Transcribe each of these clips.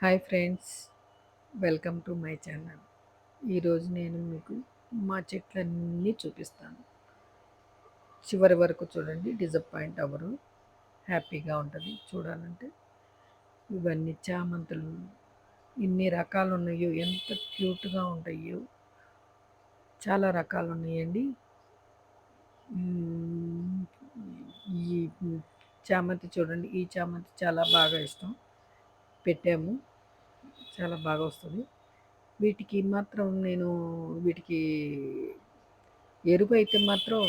Hi friends, welcome to my channel. ఈరోజు నేను మీకు మా చెట్లన్నీ చూపిస్తాను. చివరి వరకు చూడండి, డిసప్పాయింట్ అవ్వరు. హ్యాపీగా ఉంటుంది చూడాలంటే. ఇవన్నీ చామంతులు, ఇన్ని రకాలు ఉన్నాయో, ఎంత క్యూట్గా ఉంటాయో. చాలా రకాలు ఉన్నాయండి. మ్మ్, ఈ చామంతి చూడండి, ఈ చామంతి చాలా బాగా ఇష్టం. పెట్టాము, చాలా బాగా వస్తుంది. వీటికి మాత్రం నేను వీటికి ఎరువు అయితే మాత్రం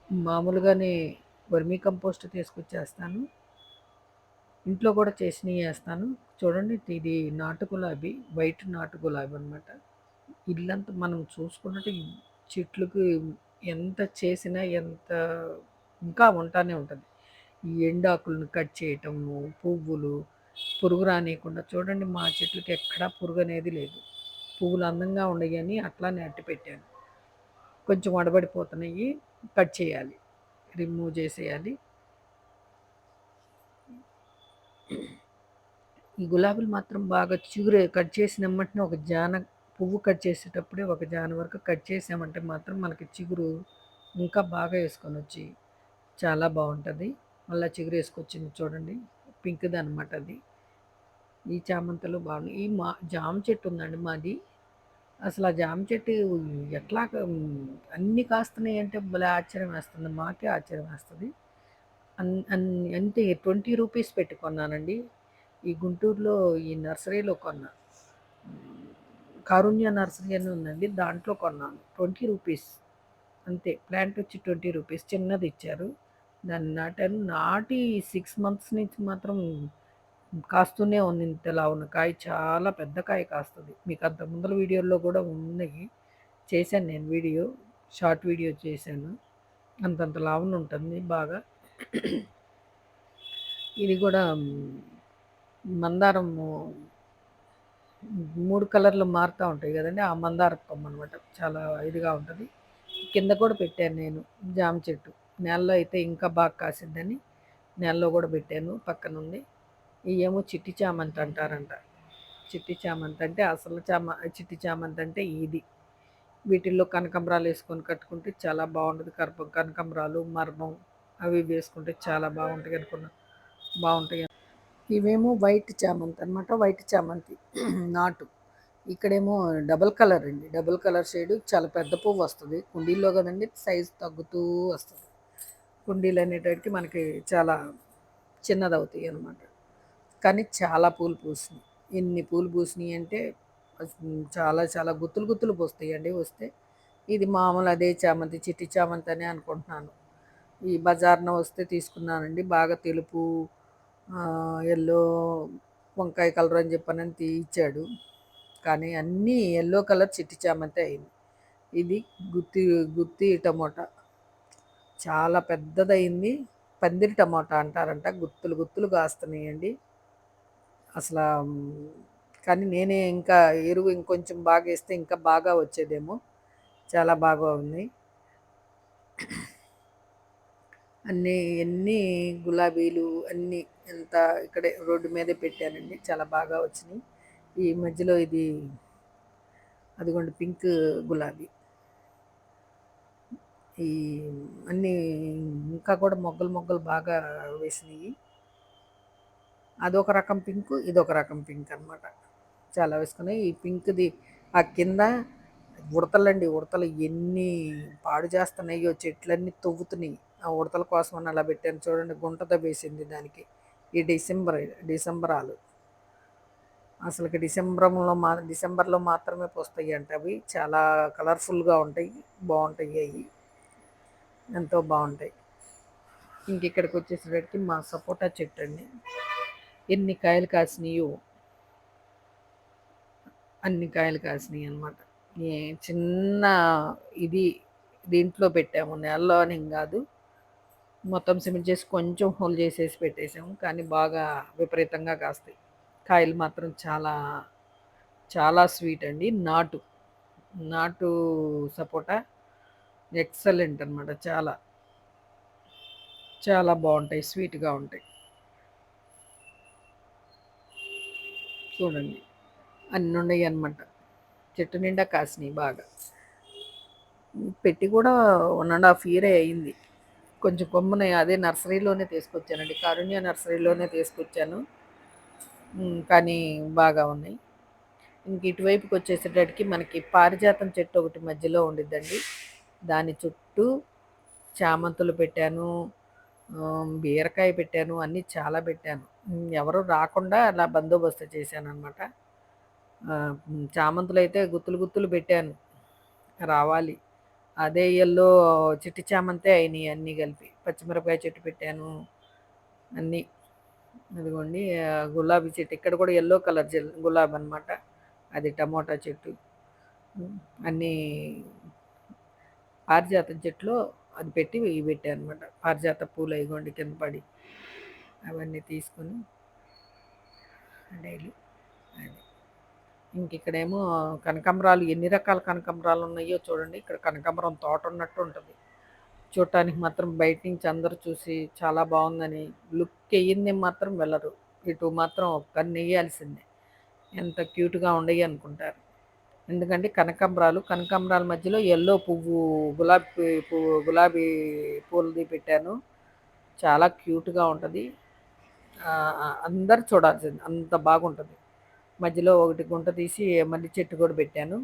మామూలుగానే వర్మీ కంపోస్ట్ తీసుకొచ్చేస్తాను. ఇంట్లో కూడా చేసినవి వేస్తాను. చూడండి, ఇది నాటు గులాబీ, వైట్ నాటు గులాబీ అనమాట. ఇల్లంతా మనం చూసుకున్నట్టు చెట్లకు ఎంత చేసినా ఎంత ఇంకా ఉంటానే ఉంటుంది. ఈ ఎండాకులను కట్ చేయటము, పువ్వులు పురుగు రానియకుండా చూడండి, మా చెట్లకి ఎక్కడా పురుగు అనేది లేదు. పువ్వులు అందంగా ఉండయని అట్లానే అట్టి పెట్టాను. కొంచెం వడబడిపోతున్నాయి, కట్ చేయాలి, రిమూవ్ చేసేయాలి. ఈ గులాబీలు మాత్రం బాగా చిగురు కట్ చేసిన వెంటనే ఒక జాన పువ్వు కట్ చేసేటప్పుడే ఒక జాన వరకు కట్ చేసామంటే మాత్రం మనకి చిగురు ఇంకా బాగా వేసుకొని వచ్చి చాలా బాగుంటుంది. మళ్ళీ చిగురు వేసుకొచ్చింది చూడండి, పింక్ది అనమాట అది. ఈ చామంతులు బాగున్నాయి. ఈ జామ చెట్టు ఉందండి మాది. అసలు ఆ జామ చెట్టు ఎట్లా అన్ని కాస్తున్నాయి అంటే భలే ఆశ్చర్యం వేస్తుంది. మాకే ఆశ్చర్యం వేస్తుంది. అంతే 20 రూపీస్ పెట్టి కొన్నానండి. ఈ గుంటూరులో ఈ నర్సరీలో కొన్నా. కారుణ్య నర్సరీ అని ఉందండి, దాంట్లో కొన్నాను. 20 రూపీస్ అంతే. ప్లాంట్ వచ్చి 20 రూపీస్, చిన్నది ఇచ్చారు. దాన్ని నాటాను. నాటి 6 మంత్స్ నుంచి మాత్రం కాస్తూనే ఉంది. ఇంతలా ఉన్న కాయ, చాలా పెద్ద కాయ కాస్తుంది. మీకు అంత ముందర వీడియోల్లో కూడా ఉన్నాయి, చేశాను నేను వీడియో, షార్ట్ వీడియో చేశాను. అంతంత లావున ఉంటుంది బాగా. ఇది కూడా మందారం 3 కలర్లు మారుతూ ఉంటాయి కదండి, ఆ మందార కొమ్మ అనమాట. చాలా ఇదిగా ఉంటుంది. కింద కూడా పెట్టాను నేను జామ చెట్టు. నేలలో అయితే ఇంకా బాగా కాసిద్దని నేలలో కూడా పెట్టాను, పక్కనుంది. ఇవేమో చిట్టి చామంతి అంటారంట. చిట్టి చామంతి అంటే అసలు చిట్టి చామంతి అంటే ఇది. వీటిల్లో కనకంబరాలు వేసుకొని కట్టుకుంటే చాలా బాగుంటుంది. కనకంబరాలు, మర్మం అవి వేసుకుంటే చాలా బాగుంటాయి అనుకున్నా, బాగుంటాయి. ఇవేమో వైట్ చామంతి అనమాట, వైట్ చామంతి నాటు. ఇక్కడేమో డబుల్ కలర్ అండి, డబుల్ కలర్ షేడ్. చాలా పెద్ద పువ్వు వస్తుంది కుండీల్లో కదండి, సైజు తగ్గుతూ వస్తుంది. కుండీలు అనేటరికి మనకి చాలా చిన్నది అవుతాయి అనమాట. కానీ చాలా పూలు పూసినాయి. ఎన్ని పూలు పూసినాయి అంటే చాలా చాలా గుత్తులు గుత్తులు పోస్తాయి అండి వస్తే. ఇది మామూలు అదే చామంతి, చిట్టి చామంతి అని అనుకుంటున్నాను. ఈ బజార్న వస్తే తీసుకున్నానండి. బాగా తెలుపు, ఎల్లో, వంకాయ కలర్ అని చెప్పనని ఇచ్చాడు. కానీ అన్నీ ఎల్లో కలర్ చిట్టి చామంతి అయింది. ఇది గుత్తి గుత్తి టమోటా, చాలా పెద్దదయింది. పందిరి టమోటా అంటారంట. గుత్తులు గుత్తులు కాస్తున్నాయండి అసలు. కానీ నేనే ఇంకా ఎరువు ఇంకొంచెం బాగా వేస్తే ఇంకా బాగా వచ్చేదేమో. చాలా బాగా ఉంది. ఎన్ని గులాబీలు అన్నీ ఎంత ఇక్కడే రోడ్డు మీదే పెట్టానండి, చాలా బాగా వచ్చినాయి. ఈ మధ్యలో ఇది అదిగోండి పింక్ గులాబీ. ఈ అన్నీ ఇంకా కూడా మొగ్గలు మొగ్గలు బాగా వేసినాయి. అదొక రకం పింక్, ఇదొక రకం పింక్ అనమాట. చాలా వేసుకున్నాయి. ఈ పింక్ది ఆ కింద ఉడతలండి, ఉడతలు ఎన్ని పాడు చేస్తున్నాయో, చెట్లన్నీ తవ్వుతున్నాయి. ఆ ఉడతల కోసం అని అలా పెట్టాను చూడండి, గుంట తవ్వేసింది దానికి. ఈ డిసెంబరాలు అసలుకి డిసెంబర్లో మాత్రమే పోస్తాయి అంట. అవి చాలా కలర్ఫుల్గా ఉంటాయి, బాగుంటాయి. అవి ఎంతో బాగుంటాయి. ఇంక ఇక్కడికి వచ్చేసరికి మా సపోటా చెట్టు అండి, ఎన్ని కాయలు కాసినాయో, అన్ని కాయలు కాసినాయి అనమాట. చిన్న ఇది దీంట్లో పెట్టాము, నేలలో అని కాదు, మొత్తం సిమెంట్ చేసి కొంచెం హోల్ చేసేసి పెట్టేసాము. కానీ బాగా విపరీతంగా కాస్తాయి. కాయలు మాత్రం చాలా చాలా స్వీట్ అండి. నాటు నాటు సపోటా ఎక్సలెంట్ అనమాట. చాలా చాలా బాగుంటాయి, స్వీట్గా ఉంటాయి. చూడండి అన్నీ ఉన్నాయి అన్నమాట. చెట్టు నిండా కాసినాయి బాగా. పెట్టి కూడా 1½ ఇయరే అయింది. కొంచెం కొమ్మని అదే నర్సరీలోనే తీసుకొచ్చానండి. కారుణ్య నర్సరీలోనే తీసుకొచ్చాను. కానీ బాగా ఉన్నాయి. ఇంక ఇటువైపుకి వచ్చేసేటప్పటికి మనకి పారిజాతం చెట్టు ఒకటి మధ్యలో ఉండిద్దండి. దాని చుట్టూ చామంతులు పెట్టాను, బీరకాయ పెట్టాను, అన్నీ చాలా పెట్టాను. ఎవరు రాకుండా అలా బందోబస్తు చేశాననమాట. చామంతులైతే గుత్తులు గుత్తులు పెట్టాను. రావాలి. అదే యెల్లో చిట్టి చామంతే అయినియి అన్నీ కలిపి. పచ్చిమిరపకాయ చెట్టు పెట్టాను. అన్నీ. అదిగోండి గులాబీ చెట్టు ఇక్కడ కూడా యెల్లో కలర్ గులాబీ అనమాట. అది టమోటా చెట్టు. అన్నీ పారిజాతం చెట్టులో అది పెట్టి ఇవి పెట్టాను అనమాట. పారిజాత పూలు ఇగోండి కింద పడి అవన్నీ తీసుకొని డైలీ అది. ఇంకిక్కడేమో కనకాంబరాలు ఎన్ని రకాల కనకాంబరాలు ఉన్నాయో చూడండి. ఇక్కడ కనకాంబరం తోట ఉన్నట్టు ఉంటుంది. చూడటానికి మాత్రం బయట నుంచి అందరూ చూసి చాలా బాగుందని లుక్ ఎయ్యింది మాత్రం వెళ్ళరు. ఇటు మాత్రం కన్నెయ్యాల్సిందే. ఎంత క్యూట్‌గా ఉండయి అనుకుంటారు. ఎందుకంటే కనకాంబరాల మధ్యలో యెల్లో పువ్వు గులాబీ పూలది పెట్టాను. చాలా క్యూట్‌గా ఉంటది. అందరూ చూడాల్సింది. అంత బాగుంటది. మధ్యలో ఒకటి గుంట తీసి మల్లి చెట్టు కూడా పెట్టాను.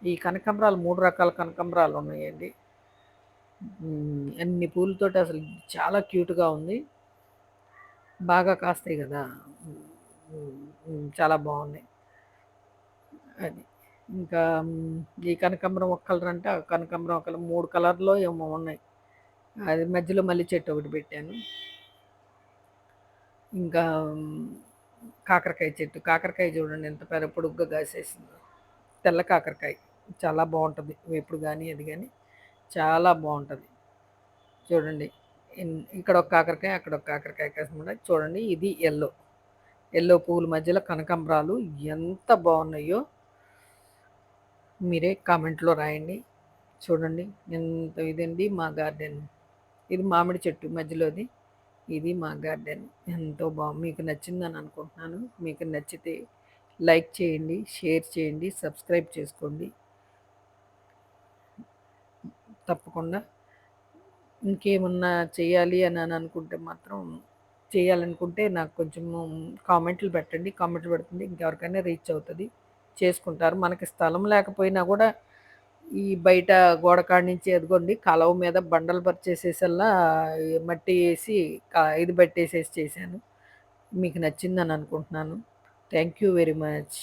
ఈ కనకాంబరాలు 3 రకాల కనకాంబరాలు ఉన్నాయండి. అన్ని పూలతోటి అసలు చాలా క్యూట్‌గా ఉంది. బాగా కాస్తాయి గదా! చాలా బాగున్నాయి. అది. ఇంకా ఈ కనకాంబరం ఒక కలర్ అంటే, ఆ కనకాంబరం ఒక 3 కలర్‌లో ఏమో ఉన్నాయి. అది మధ్యలో మల్లి చెట్టు ఒకటి పెట్టాను. ఇంకా కాకరకాయ చెట్టు. కాకరకాయ చూడండి ఎంత పొడుగ్గా కాసేసిందో. తెల్ల కాకరకాయ. చాలా బావుంటది. వేపుడు గానీ, అది గానీ చాలా బావుంటది. చూడండి. ఇక్కడ ఒక కాకరకాయ, అక్కడ ఒక కాకరకాయ కాసిందన్నమాట. చూడండి ఇది యెల్లో. యెల్లో పువ్వుల మధ్యలో కనకాంబరాలు ఎంత బావున్నాయో మీరే కామెంట్‌లో రాయండి. చూడండి ఎంత ఇదండి మా గార్డెన్. ఇది మామిడి చెట్టు మధ్యలోది. ఇది మా గార్డెన్. ఎంతో మీకు నచ్చిందని అనుకుంటున్నాను. మీకు నచ్చితే లైక్ చేయండి, షేర్ చేయండి, సబ్స్క్రైబ్ చేసుకోండి. తప్పకుండా ఇంకేమన్నా చేయాలి అని అనుకుంటే మాత్రం చేయాలనుకుంటే నాకు కొంచెము కామెంట్లు పెట్టండి. కామెంట్లు పెడుతుంటే ఇంకెవరికైనా రీచ్ అవుతది. చేసుకుంటారు. మనకి స్థలం లేకపోయినా కూడా ఈ బయట గోడ కాడ నుంచి అదిగోండి కాలువ మీద బండలు పరిచేసేసల్లా మట్టి ఏసి ఇది పెట్టేసేసి చేశాను. మీకు నచ్చిందని అనుకుంటున్నాను. Thank you very much.